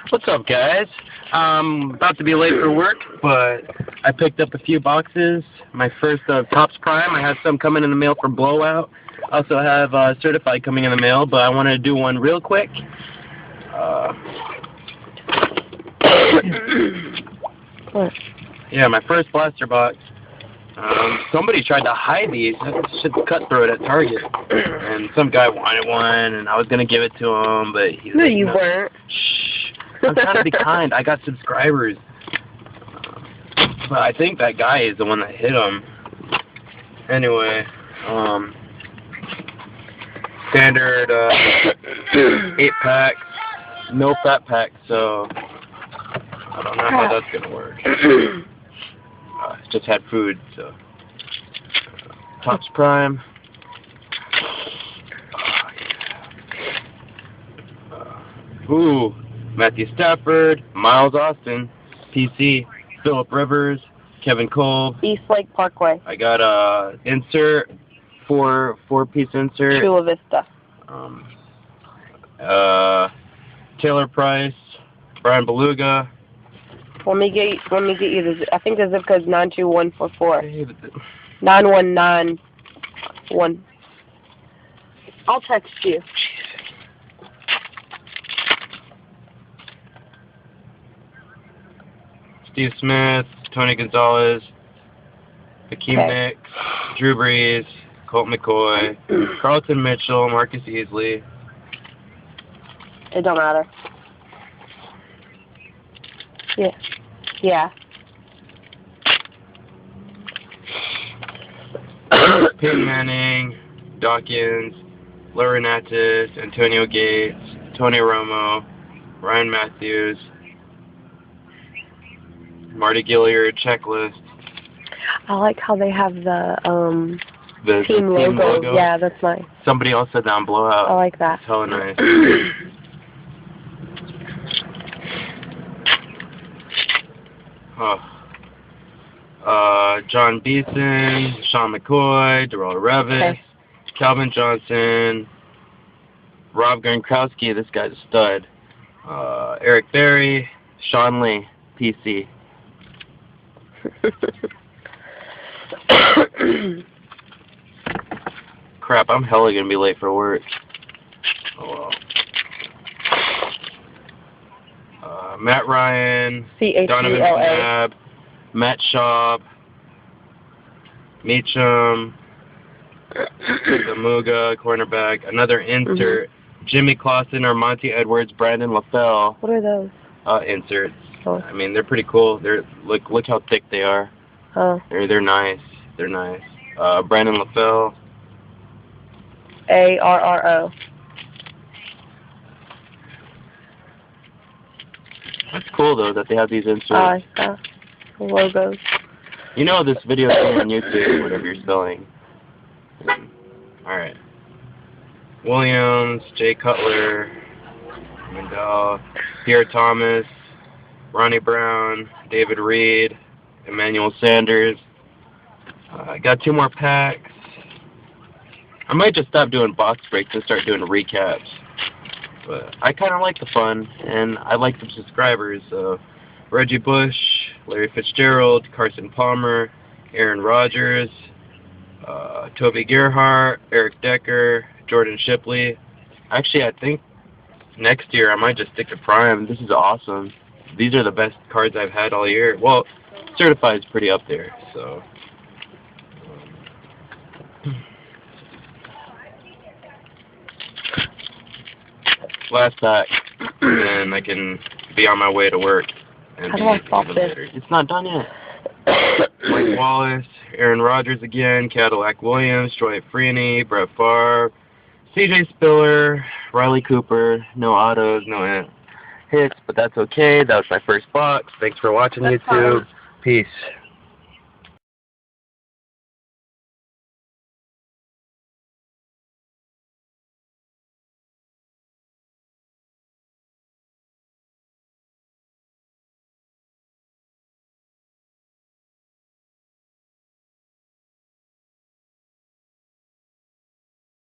What's up, guys? About to be late for work, but I picked up a few boxes. My first Topps Prime. I have some coming in the mail from Blowout. I also have Certified coming in the mail, but I wanted to do one real quick. Yeah, my first blaster box. Somebody tried to hide these. This shit's cutthroat at Target. And some guy wanted one, and I was going to give it to him, but he's No, like, you weren't. Shh. I'm trying to be kind. I got subscribers. But I think that guy is the one that hit him. Anyway, standard 8-pack, no fat pack, so I don't know how that's going to work. Just had food, so. Topps Prime. Ooh, Matthew Stafford, Miles Austin, PC, Phillip Rivers, Kevin Kolb. East Lake Parkway. I got a insert, four-piece insert. Chula Vista. Taylor Price, Brian Beluga. Let me get you the. I think the zip code is 92144. Hey, 9191. I'll text you. Steve Smith, Tony Gonzalez, Hakeem Nicks, Drew Brees, Colt McCoy, Carlton Mitchell, Marcus Easley. It don't matter. Yeah. Yeah. Peyton Manning, Dawkins, Laurinaitis, Antonio Gates, Tony Romo, Ryan Matthews, Marty Gilliard checklist. I like how they have the team logo. Yeah, that's nice. Somebody else said that on Blowout. I like that. It's hella nice. John Beeson, Sean McCoy, Darrell Revis, Calvin Johnson, Rob Gronkowski, this guy's a stud. Eric Berry, Sean Lee, PC. Crap, I'm hella gonna be late for work. Oh well. Matt Ryan, Donovan McNabb, Matt Schaub, Meacham, Zamuga, cornerback, another insert, Jimmy Clausen or Monty Edwards, Brandon LaFell. What are those? Inserts. Oh. I mean, they're pretty cool. They're look how thick they are. Oh. They're nice. They're nice. Brandon LaFell. ARRO. That's cool though that they have these inserts. Logos. You know this video thing on YouTube, whatever you're spelling. Alright. Williams, Jay Cutler, Mendel, Pierre Thomas, Ronnie Brown, David Reed, Emmanuel Sanders. I got 2 more packs. I might just stop doing box breaks and start doing recaps. But I kind of like the fun, and I like some subscribers. Reggie Bush, Larry Fitzgerald, Carson Palmer, Aaron Rodgers, Toby Gerhart, Eric Decker, Jordan Shipley. Actually, I think next year I might just stick to Prime. This is awesome. These are the best cards I've had all year. Well, Certified is pretty up there, so. Last pack, and I can be on my way to work. And how do I stop this? It's not done yet. Mike Wallace, Aaron Rodgers again, Cadillac Williams, Troy Freeney, Brett Favre, CJ Spiller, Riley Cooper. No autos, no hits, but that's okay. That was my first box. Thanks for watching, YouTube. Peace.